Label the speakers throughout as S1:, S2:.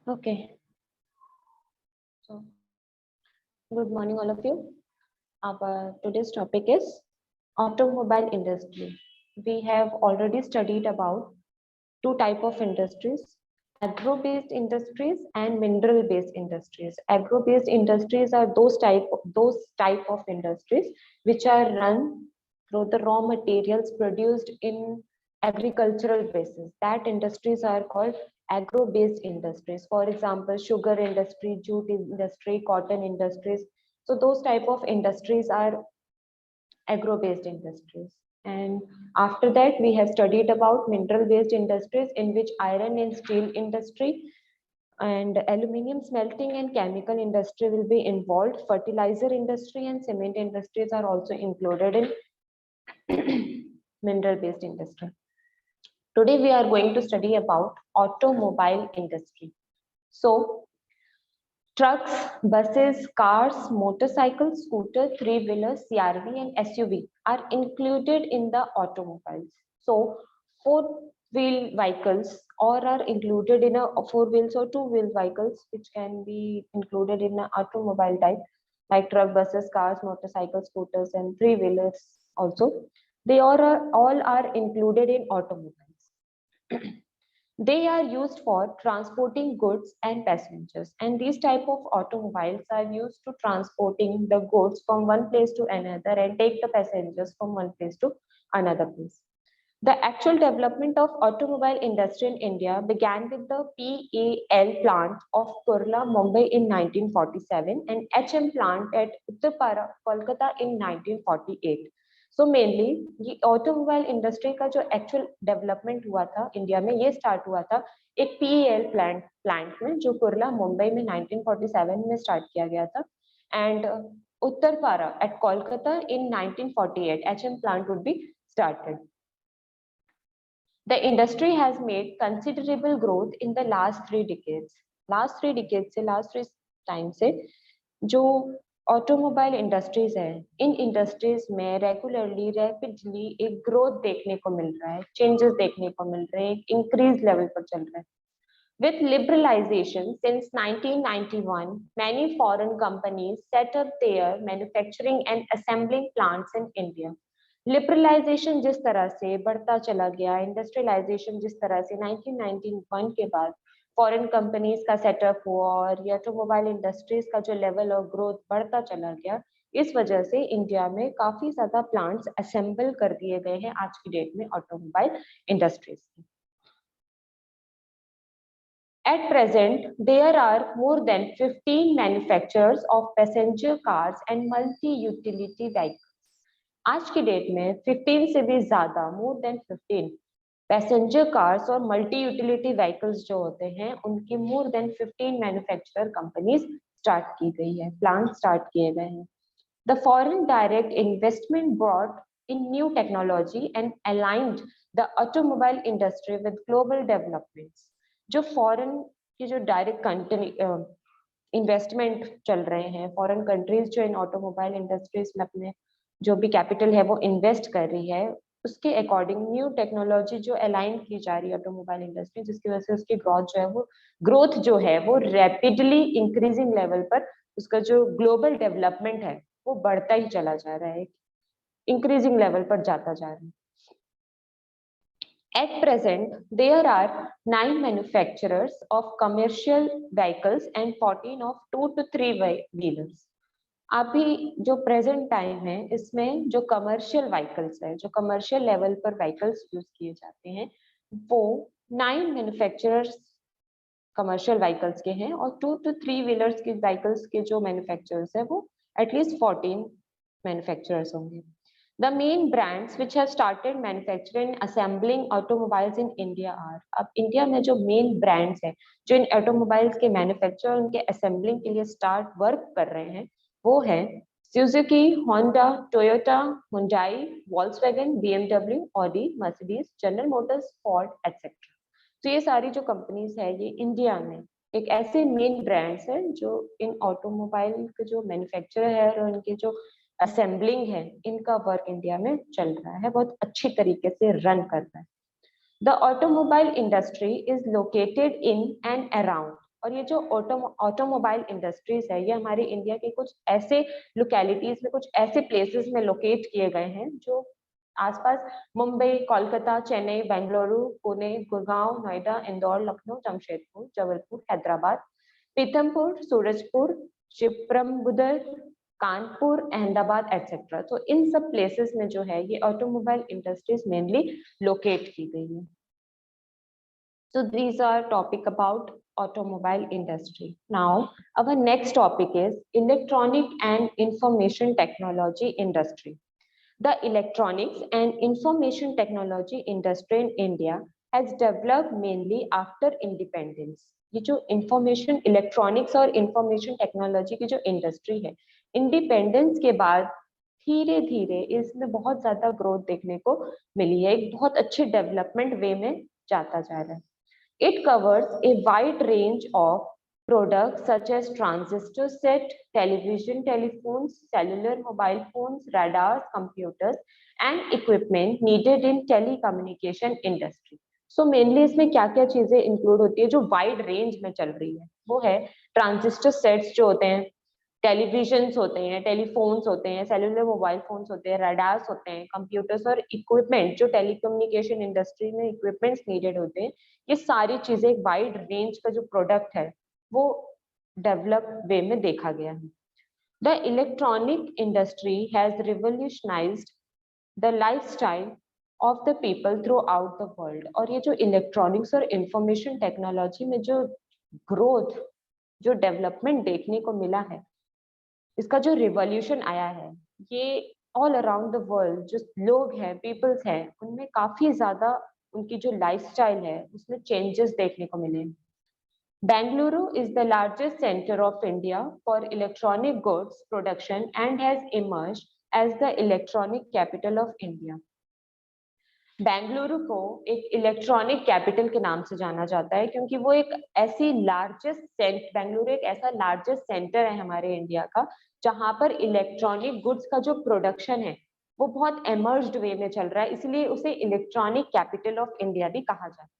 S1: Okay, so good morning, all of you. Our today's topic is automobile industry. We have already studied about two type of industries: agro-based industries and mineral-based industries. Agro-based industries are those type of industries which are run through the raw materials produced in agricultural basis. That industries are called agro-based industries. For example, sugar industry, jute industry, cotton industries. So those type of industries are agro-based industries. And after that, we have studied about mineral-based industries, in which iron and steel industry and aluminium smelting and chemical industry will be involved. Fertilizer industry and cement industries are also included in mineral-based industry. Today, we are going to study about automobile industry. So, trucks, buses, cars, motorcycles, scooters, three-wheelers, CRV, and SUV are included in the automobiles. So, four-wheel vehicles or are included in a four wheels or two-wheel vehicles, which can be included in an automobile type, like truck, buses, cars, motorcycles, scooters, and three-wheelers also. They all are included in automobiles. They are used for transporting goods and passengers, and these type of automobiles are used to transporting the goods from one place to another and take the passengers from one place to another place. The actual development of automobile industry in India began with the PAL plant of Kurla, Mumbai in 1947 and HM plant at Uttarpara, Kolkata in 1948. So mainly ये automobile industry का जो actual development हुआ था India में, ये start हुआ था एक पीएल प्लांट में, जो कुर्ला मुंबई में 1947 में स्टार्ट किया गया था, and Uttarpara at Kolkata in 1948 HM plant would be started. The industry has made considerable growth in the last 3 decades. Last 3 time से जो ऑटोमोबाइल इंडस्ट्रीज है, इन इंडस्ट्रीज में रेगुलरली रैपिडली एक ग्रोथ देखने को मिल रहा है, चेंजेस देखने को मिल रहे हैं, इंक्रीज लेवल पर चल रहा है. With liberalization since 1991, many foreign companies set up their manufacturing and assembling plants in India. Liberalisation जिस तरह से बढ़ता चला गया, इंडस्ट्रियलाइजेशन जिस तरह से 1991 के बाद फॉरेन कंपनीज का सेटअप हुआ और ये ऑटोमोबाइल इंडस्ट्रीज का जो लेवल ऑफ ग्रोथ बढ़ता चला गया, इस वजह से इंडिया में काफी ज्यादा प्लांट्स असेंबल कर दिए गए हैं आज की डेट में ऑटोमोबाइल इंडस्ट्रीज में. At present, there are more than 15 manufacturers of passenger cars and multi-utility vehicles. आज की डेट में 15 से भी ज्यादा, मोर देन 15 पैसेंजर कार्स और मल्टी यूटिलिटी व्हीकल्स जो होते हैं, उनकी more than 15 manufacturer companies start की गई है, प्लांट स्टार्ट किए गए हैं. The foreign direct investment brought in new technology and aligned the automobile industry with global developments. जो फॉरेन की जो डायरेक्ट इन्वेस्टमेंट चल रहे हैं, फॉरेन कंट्रीज जो इन ऑटोमोबाइल इंडस्ट्रीज में अपने जो भी कैपिटल है वो इन्वेस्ट कर रही है, उसके अकॉर्डिंग न्यू टेक्नोलॉजी जो अलाइन की जा रही है ऑटोमोबाइल इंडस्ट्री, जिसकी वजह से उसकी ग्रोथ जो है वो रैपिडली इंक्रीजिंग लेवल पर, उसका जो ग्लोबल डेवलपमेंट है वो बढ़ता ही चला जा रहा है, इंक्रीजिंग लेवल पर जाता जा रहा है. At present, there are 9 manufacturers of commercial vehicles and 14 of 2 to 3 wheelers. अभी जो प्रेजेंट टाइम है, इसमें जो कमर्शियल व्हीकल्स है, जो कमर्शियल लेवल पर व्हीकल्स यूज किए जाते हैं, वो 9 मैन्युफैक्चरर्स कमर्शियल व्हीकल्स के हैं और 2 to 3 व्हीलर्स के व्हीकल्स के जो मैन्युफैक्चरर्स है वो एटलीस्ट 14 मैन्युफैक्चरर्स होंगे. The main brands which have started manufacturing and assembling automobiles in India are, अब इंडिया में जो मेन ब्रांड्स हैं जो इन ऑटोमोबाइल्स के मैन्युफैक्चर उनके असेंबलिंग के लिए स्टार्ट वर्क कर रहे हैं, वो है Suzuki, Honda, Toyota, Hyundai, Volkswagen, BMW, Audi, Mercedes, general Motors, Ford etcetera. तो ये सारी जो कंपनीज है, ये इंडिया में एक ऐसे मेन ब्रांड्स हैं जो इन ऑटोमोबाइल के जो मैन्युफैक्चर है और उनके जो असेंबलिंग है, इनका वर्क इंडिया में चल रहा है, बहुत अच्छी तरीके से रन कर रहा है. The automobile industry is located in and around और ये जो ऑटोमोबाइल इंडस्ट्रीज है, ये हमारे इंडिया के कुछ ऐसे लोकेलिटीज में, कुछ ऐसे प्लेसेस में लोकेट किए गए हैं जो आसपास मुंबई, कोलकाता, चेन्नई, बेंगलुरु, पुणे, गुड़गांव, नोएडा, इंदौर, लखनऊ, जमशेदपुर, जबलपुर, हैदराबाद, पीथमपुर, सूरजपुर, चित्रबुद्र, कानपुर, अहमदाबाद एटसेट्रा। तो इन सब प्लेसेस में जो है ये ऑटोमोबाइल इंडस्ट्रीज मेनली लोकेट की गई है। So these are topic about automobile industry. Now our next topic is electronic and information technology industry. The electronics and information technology industry in India has developed mainly after independence. ये जो information electronics और information technology की जो industry है, independence के बाद धीरे धीरे इसमें बहुत ज्यादा ग्रोथ देखने को मिली है, एक बहुत अच्छे डेवलपमेंट वे में जाता जा रहा है। It covers a wide range of products such as transistor set, television, telephones, cellular mobile phones, radars, computers, and equipment needed in telecommunication industry. So mainly इसमें क्या क्या चीजें इंक्लूड होती है जो वाइड रेंज में चल रही है, वो है ट्रांजिस्टर सेट्स जो होते हैं, टेलीविजन्स होते हैं, टेलीफोन्स होते हैं, सेलुलर मोबाइल फोन्स होते हैं, रडार्स होते हैं, कंप्यूटर्स और इक्विपमेंट जो टेलीकम्युनिकेशन इंडस्ट्री में इक्विपमेंट्स नीडेड होते हैं, ये सारी चीजें एक वाइड रेंज का जो प्रोडक्ट है वो डेवलप वे में देखा गया है। The electronic industry has revolutionised the lifestyle of the people throughout the world. और ये जो इलेक्ट्रॉनिक्स और इंफॉर्मेशन टेक्नोलॉजी में जो ग्रोथ, जो डेवलपमेंट देखने को मिला है, इसका जो रिवॉल्यूशन आया है, ये ऑल अराउंड द वर्ल्ड जो लोग हैं, पीपल्स हैं, उनमें काफी ज्यादा उनकी जो लाइफस्टाइल है उसमें चेंजेस देखने को मिले। Bengaluru is the largest centre of India for electronic goods production and has emerged as the electronic capital of India. Bengaluru को एक इलेक्ट्रॉनिक कैपिटल के नाम से जाना जाता है क्योंकि वो एक ऐसी बेंगलुरु एक ऐसा लार्जेस्ट सेंटर है हमारे इंडिया का जहां पर इलेक्ट्रॉनिक गुड्स का जो प्रोडक्शन है वो बहुत एमर्ज्ड वे में चल रहा है, इसलिए उसे इलेक्ट्रॉनिक कैपिटल ऑफ इंडिया भी कहा जाता है।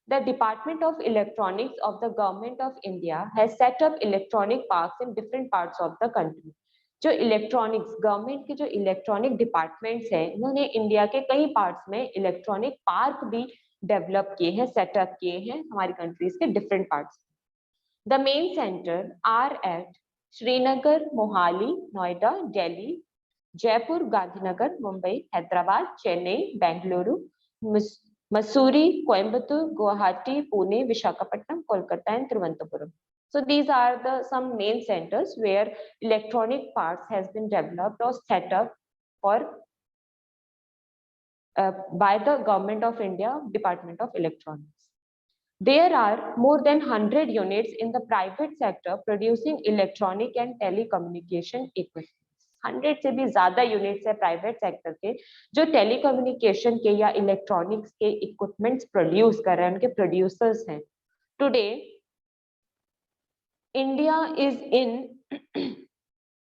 S1: The department of electronics of the government of India has set up electronic parks in different parts of the country. जो इलेक्ट्रॉनिक्स गवर्नमेंट के जो इलेक्ट्रॉनिक डिपार्टमेंट्स हैं, इन्होंने इंडिया के कई पार्ट्स में इलेक्ट्रॉनिक पार्क भी डेवलप किए हैं, सेटअप किए हैं हमारी कंट्रीज के different parts. The main centre are at Srinagar, Mohali, Noida, Delhi, Jaipur, Gandhinagar, Mumbai, Hyderabad, Chennai, Bengaluru, Mussoorie, Coimbatore, Guwahati, Pune, Visakhapatnam, Kolkata and Thiruvananthapuram. So these are the some main centers where electronic parts has been developed or set up for by the Government of India, Department of Electronics. There are more than 100 units in the private sector producing electronic and telecommunication equipment. 100 से भी ज्यादा units है private sector के जो telecommunication के या electronics के equipments produce कर रहे हैं, उनके प्रोड्यूसर्स हैं। Today India is in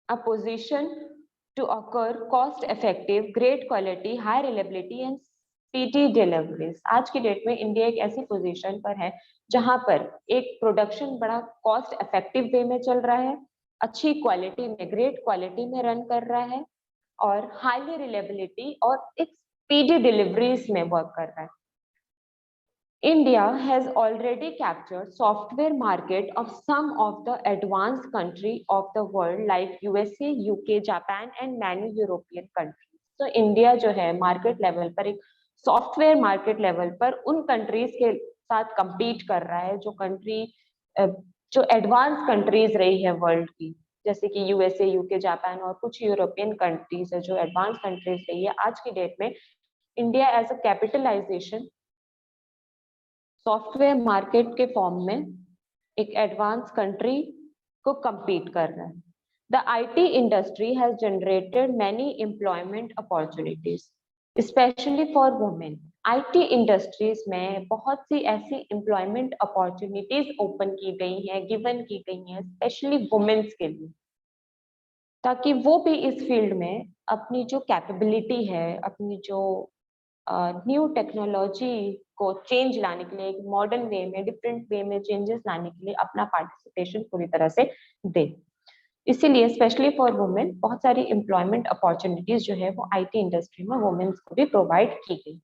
S1: a position to occur cost-effective, great quality, high reliability and speedy deliveries. आज की डेट में इंडिया एक ऐसी पोजीशन पर है जहां पर एक प्रोडक्शन बड़ा कॉस्ट इफेक्टिव वे में चल रहा है, अच्छी क्वालिटी में, ग्रेट क्वालिटी में रन कर रहा है और हाईली रिलायबिलिटी और एक स्पीडी डिलीवरीज में वर्क कर रहा है। India has already captured software market of some of the advanced country of the world like USA, UK, Japan and many European countries. So India जो है मार्केट लेवल पर एक सॉफ्टवेयर मार्केट लेवल पर उन countries के साथ compete कर रहा है जो कंट्री जो एडवांस कंट्रीज रही है वर्ल्ड की, जैसे कि यूएसए, यूके, जापान और कुछ यूरोपियन कंट्रीज है जो एडवांस कंट्रीज रही है। आज की डेट में India as a capitalisation software market के फॉर्म में एक एडवांस कंट्री को compete कर रहा है। The IT industry has generated many employment opportunities, especially for women. IT industries में बहुत सी ऐसी employment opportunities open की गई हैं, given की गई हैं, especially women's के लिए, ताकि वो भी इस फील्ड में अपनी जो कैपेबिलिटी है, अपनी जो न्यू टेक्नोलॉजी को चेंज लाने के लिए, एक मॉडर्न वे में, डिफरेंट वे में चेंजेस लाने के लिए अपना पार्टिसिपेशन पूरी तरह से दे। इसीलिए स्पेशली फॉर वुमेन बहुत सारी एम्प्लॉयमेंट अपॉर्चुनिटीज जो है वो आईटी इंडस्ट्री में वुमेन्स को भी प्रोवाइड की गई।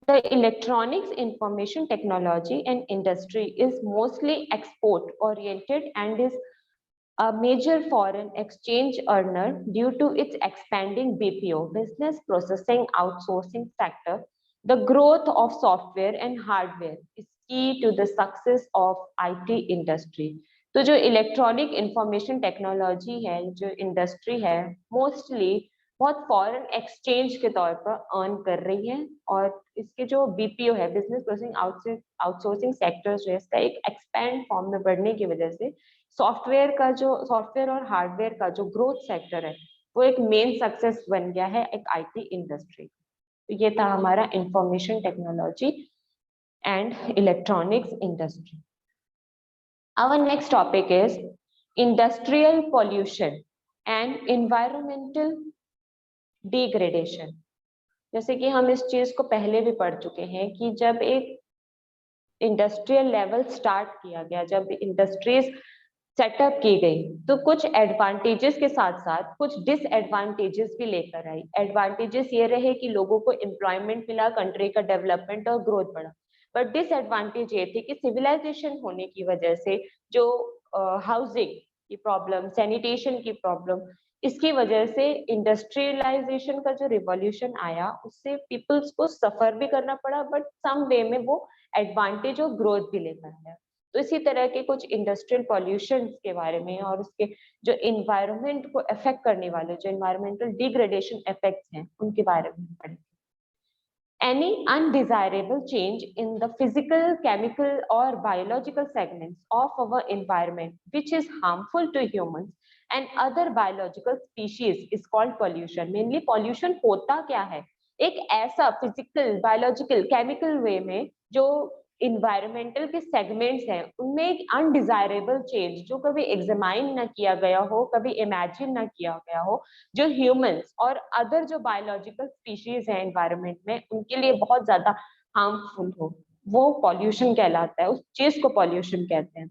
S1: The electronics information technology and industry is mostly export oriented and is a major foreign exchange earner due to its expanding BPO business processing outsourcing sector. The growth of software and hardware is key to the success of IT industry. तो जो electronic information technology है, जो industry है, mostly बहुत foreign exchange के तौर पर earn कर रही है, और इसके जो बीपीओ है, बिजनेस प्रोसेसिंग आउटसोर्सिंग सेक्टर जो है, इसका एक एक्सपैंड फॉर्म में बढ़ने की वजह से सॉफ्टवेयर और हार्डवेयर का जो ग्रोथ सेक्टर है वो एक मेन सक्सेस बन गया है एक आईटी इंडस्ट्री। तो ये था हमारा information technology and electronics industry. Our next topic is industrial pollution and environmental degradation. जैसे कि हम इस चीज को पहले भी पढ़ चुके हैं कि जब एक इंडस्ट्रियल लेवल स्टार्ट किया गया, जब इंडस्ट्रीज सेटअप की गई, तो कुछ एडवांटेजेस के साथ साथ कुछ डिसएडवांटेजेस भी लेकर आई। एडवांटेजेस ये रहे कि लोगों को एम्प्लॉयमेंट मिला, कंट्री का डेवलपमेंट और ग्रोथ बढ़ा, बट डिसएडवांटेज ये थी कि सिविलाइजेशन होने की वजह से जो हाउसिंग की प्रॉब्लम, सैनिटेशन की प्रॉब्लम, इसकी वजह से इंडस्ट्रियलाइजेशन का जो रिवॉल्यूशन आया उससे पीपल्स को सफर भी करना पड़ा, बट सम वे में वो एडवांटेज और ग्रोथ भी लेकर आया। तो इसी तरह के कुछ इंडस्ट्रियल पॉल्यूशन के बारे में और उसके जो इन्वायरमेंट को अफेक्ट करने वाले जो इन्वायरमेंटल डिग्रेडेशन इफेक्ट्स हैं उनके बारे में पढ़ेंगे। Any undesirable change in the physical, chemical or biological segments of our environment which is harmful to humans and other biological species is called pollution. Mainly pollution होता क्या है? एक ऐसा physical, biological, chemical way में जो environmental के segments हैं उनमें एक अनडिजायरेबल चेंज जो कभी एग्जामाइन ना किया गया हो, कभी इमेजिन ना किया गया हो, जो ह्यूमंस और अदर जो बायोलॉजिकल स्पीशीज हैं एनवायरनमेंट में उनके लिए बहुत ज्यादा हार्मफुल हो, वो पॉल्यूशन कहलाता है। उस चीज को पॉल्यूशन कहते हैं।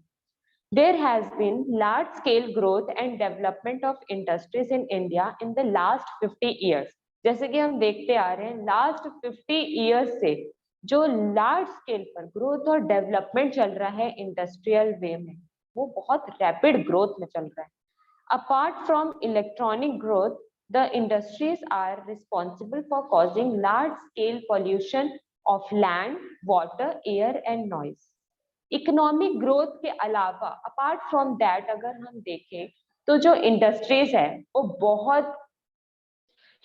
S1: There has been large scale growth and development of industries in India in the last 50 years. जैसे कि हम देखते आ रहे हैं लास्ट 50 years से जो लार्ज स्केल पर ग्रोथ और डेवलपमेंट चल रहा है इंडस्ट्रियल वे में, वो बहुत रैपिड ग्रोथ में चल रहा है। Apart from electronic growth, the industries are responsible for causing large scale pollution of land, water, air and noise. Economic growth के अलावा अपार्ट फ्रॉम दैट अगर हम देखें तो जो इंडस्ट्रीज है वो बहुत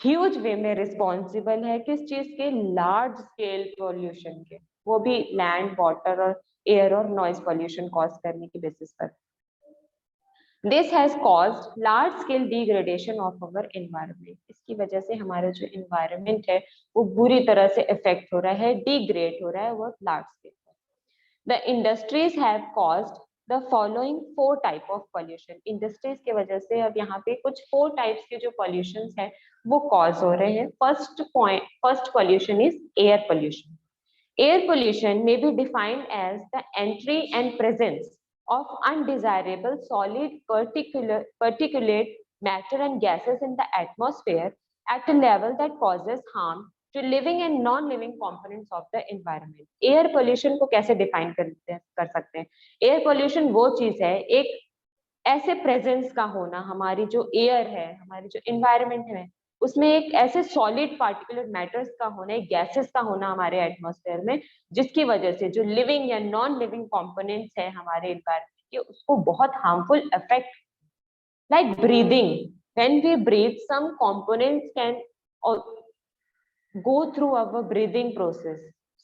S1: ह्यूज वे में रिस्पॉन्सिबल है किस चीज के? लार्ज स्केल पॉल्यूशन के, वो भी लैंड, वाटर और एयर और नॉइज पॉल्यूशन कॉज करने की बेसिस पर। This has caused large scale degradation of our environment. इसकी वजह से हमारा जो एनवायरनमेंट है वो बुरी तरह से इफेक्ट हो रहा है, डिग्रेड हो रहा है वो लार्ज स्केल पर। The industries have caused the following 4 type of pollution। Industries के वजह से अब यहाँ पे कुछ 4 टाइप्स के जो पॉल्यूशंस हैं वो कॉज हो रहे हैं। First pollution is air pollution। Air pollution may be defined as the entry and presence of undesirable solid particulate matter and gases in the atmosphere at a level that causes harm to living and non-living components of the environment। Air pollution को कैसे define कर सकते हैं? Air pollution वो चीज है, एक ऐसे प्रेजेंस का होना, हमारी जो एयर है, हमारी जो एनवायरनमेंट है उसमें एक ऐसे सॉलिड पार्टिकुलर मैटर्स का होना, एक गैसेस का होना हमारे एटमॉस्फेयर में, जिसकी वजह से जो लिविंग या नॉन लिविंग कंपोनेंट्स है हमारे एनवायरनमेंट के उसको बहुत harmful effect, like breathing. When we breathe some components can go through our breathing process।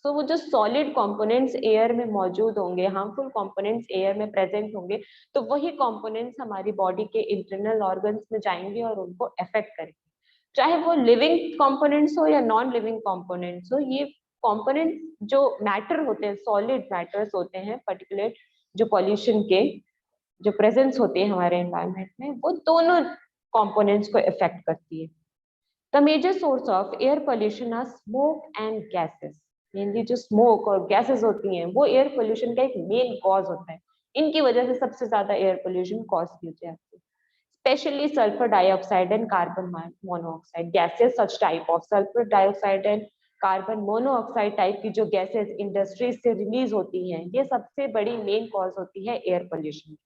S1: So वो जो सॉलिड कंपोनेंट्स एयर में मौजूद होंगे, हार्मफुल कंपोनेंट्स एयर में प्रेजेंट होंगे, तो वही कंपोनेंट्स हमारी बॉडी के इंटरनल ऑर्गन्स में जाएंगे और उनको अफेक्ट करेंगे, चाहे वो लिविंग कंपोनेंट्स हो या नॉन लिविंग कंपोनेंट्स हो। ये कंपोनेंट्स जो मैटर होते हैं, सॉलिड मैटर्स होते हैं पर्टिकुलर, जो पॉल्यूशन के जो प्रेजेंस होती है हमारे एनवायरनमेंट में, वो दोनों कंपोनेंट्स को इफेक्ट करती है। The major source of air pollution are smoke and gases. Mainly जो स्मोक और गैसेस होती हैं वो एयर पोल्यूशन का एक मेन कॉज होता है. इनकी वजह से सबसे ज्यादा एयर पोल्यूशन कॉज की जाती है, especially sulfur dioxide and carbon monoxide gases. Such type of sulfur dioxide and carbon monoxide type की जो गैसेस इंडस्ट्रीज से रिलीज होती हैं, ये सबसे बड़ी मेन कॉज होती है air pollution.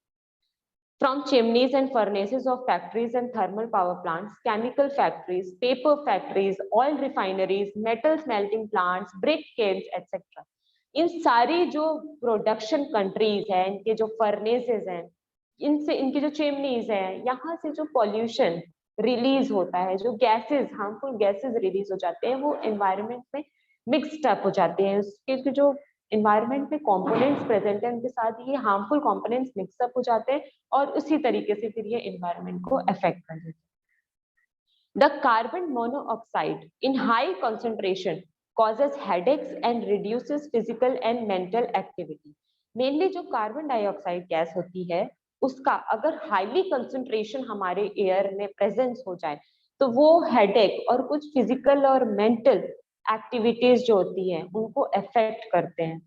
S1: From chimneys and furnaces of factories and thermal power plants, chemical factories, paper factories, oil refineries, metal smelting plants, brick kilns, etc. इन सारी जो प्रोडक्शन कंट्रीज हैं, इनके जो फर्नेसेस हैं, इनसे इनकी जो चिमनीज हैं, यहाँ से जो पॉल्यूशन रिलीज होता है, जो गैसेस हार्मफुल गैसेस रिलीज हो जाते हैं, वो एनवायरनमेंट में मिक्सड अप हो जाते हैं. उसके जो एनवायरनमेंट में कंपोनेंट्स प्रेजेंट है, उनके साथ ये हार्मफुल कंपोनेंट्स मिक्सअप हो जाते हैं और उसी तरीके से फिर ये एनवायरनमेंट को अफेक्ट कर देते हैं. The carbon monoxide in high concentration causes headaches and reduces physical and mental activity. Mainly जो कार्बन डाइऑक्साइड गैस होती है, उसका अगर हाईली कंसंट्रेशन हमारे एयर में प्रेजेंस हो जाए तो वो हेडेक और कुछ फिजिकल और मेंटल एक्टिविटीज जो होती हैं उनको अफेक्ट करते हैं.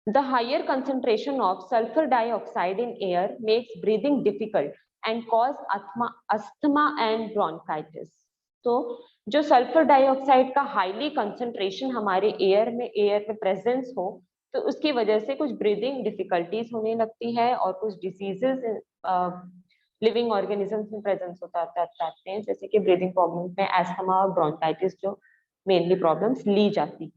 S1: The higher concentration of sulfur dioxide in air makes breathing difficult and cause asthma and bronchitis. तो जो सल्फर डाइऑक्साइड का हाईली कंसंट्रेशन हमारे एयर में प्रेजेंस हो तो उसकी वजह से कुछ ब्रीदिंग डिफिकल्टीज होने लगती है और कुछ डिसीजेस लिविंग ऑर्गेनिजम्स में प्रेजेंस होता रहते हैं, जैसे कि ब्रीदिंग प्रॉब्लम्स में एस्थमा और ब्रोंकाइटिस जो मेनली प्रॉब्लम्स ली जाती है.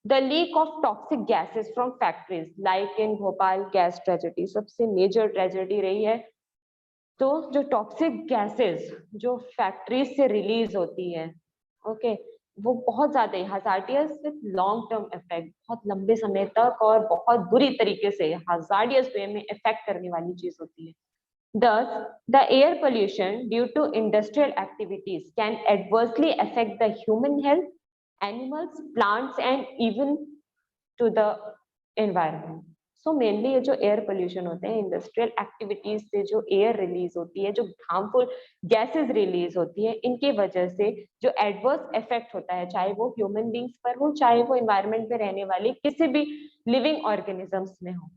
S1: The leak of toxic gases from factories, like in Bhopal gas tragedy, सबसे major tragedy रही है. तो जो टॉक्सिक गैसेस जो फैक्ट्रीज से रिलीज होती है, ओके, वो बहुत ज्यादा hazardous with long term effect, बहुत लंबे समय तक और बहुत बुरी तरीके से हजार्डियस वे में इफेक्ट करने वाली चीज होती है. Thus, the air pollution due to industrial activities can adversely affect the human health, animals, plants, and even to the environment. So mainly ये जो एयर पोल्यूशन होते हैं, इंडस्ट्रियल एक्टिविटीज से जो एयर रिलीज होती है, जो हार्मफुल गैसेस रिलीज होती है, इनकी वजह से जो एडवर्स इफेक्ट होता है, चाहे वो ह्यूमन बींग्स पर हो, चाहे वो एनवायरनमेंट में रहने वाली किसी भी लिविंग ऑर्गेनिजम्स में हो,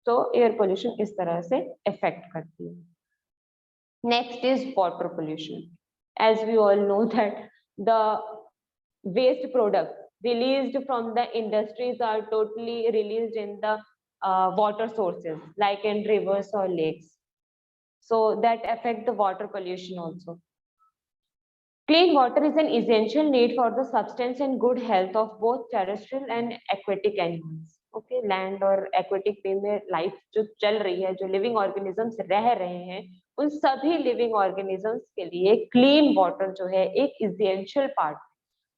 S1: तो एयर पोल्यूशन इस तरह से इफेक्ट करती है. Next is water pollution. As we all know that the waste product released from the industries are totally released in the water sources like in rivers or lakes, so that affect the water pollution also. Clean water is an essential need for the substance and good health of both terrestrial and aquatic animals. Okay, land और aquatic way में life जो चल रही है, जो living organisms रह रहे हैं, उन सभी living organisms के लिए clean water जो है एक essential part,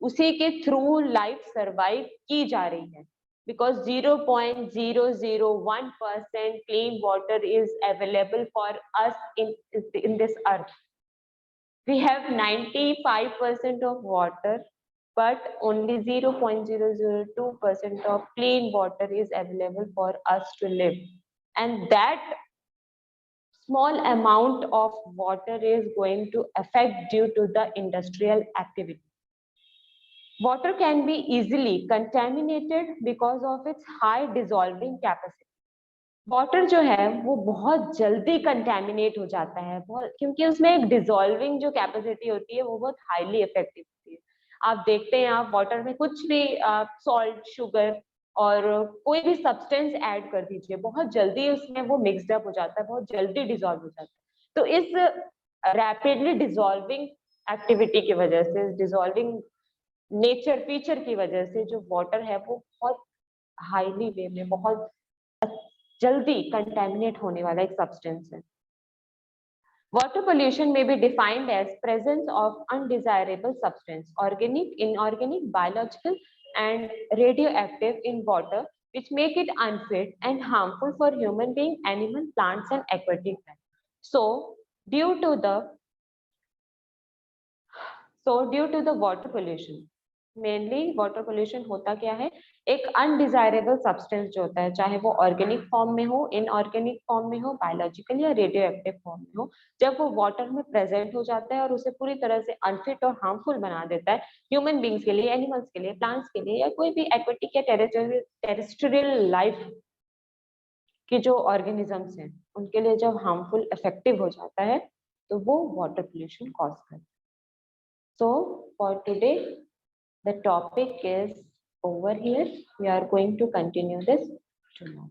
S1: उसी के थ्रू लाइफ सरवाइव की जा रही है. Because 0.001% clean water is available for us in this earth. We have 95% of water, but only 0.002% of clean water is available for us to live, and that small amount of water is going to affect due to the industrial activity. Water can be easily contaminated because of its high dissolving capacity. Water जो है वो बहुत जल्दी contaminate हो जाता है, बहुत, क्योंकि उसमें एक डिसॉल्विंग जो कैपेसिटी होती है वो बहुत हाईली इफेक्टिव होती है. आप देखते हैं, आप वाटर में कुछ भी सॉल्ट, शुगर और कोई भी सब्सटेंस ऐड कर दीजिए, बहुत जल्दी उसमें वो मिक्सड अप हो जाता है, बहुत जल्दी डिसॉल्व हो जाता है. तो इस रैपिडली डिसॉल्विंग एक्टिविटी की वजह से, डिसॉल्विंग नेचर फीचर की वजह से जो वाटर है वो बहुत हाईली वे में, बहुत जल्दी कंटेमिनेट होने वाला एक सब्सटेंस है. वाटर पोल्यूशन में be defined as presence of undesirable substance, organic, inorganic, biological and radioactive in water which make it unfit and harmful for human being, animal, plants and aquatic life. So due to the water pollution, mainly water pollution होता क्या है, एक undesirable substance जो होता है, चाहे वो organic form में हो, इनऑर्गेनिक फॉर्म में हो, बायोलॉजिकल या रेडियो एक्टिव फॉर्म में हो, जब वो वाटर में प्रेजेंट हो जाता है और उसे पूरी तरह से अनफिट और हार्मफुल बना देता है ह्यूमन बींग्स के लिए, एनिमल्स के लिए, प्लांट्स के लिए, या कोई भी एक्वेटिक या टेरेस्ट्रियल लाइफ के जो ऑर्गेनिजम्स हैं उनके लिए जब हार्मफुल इफेक्टिव हो जाता है तो वो वाटर पोल्यूशन कॉज करता है। So for today the topic is over here. We are going to continue this tomorrow.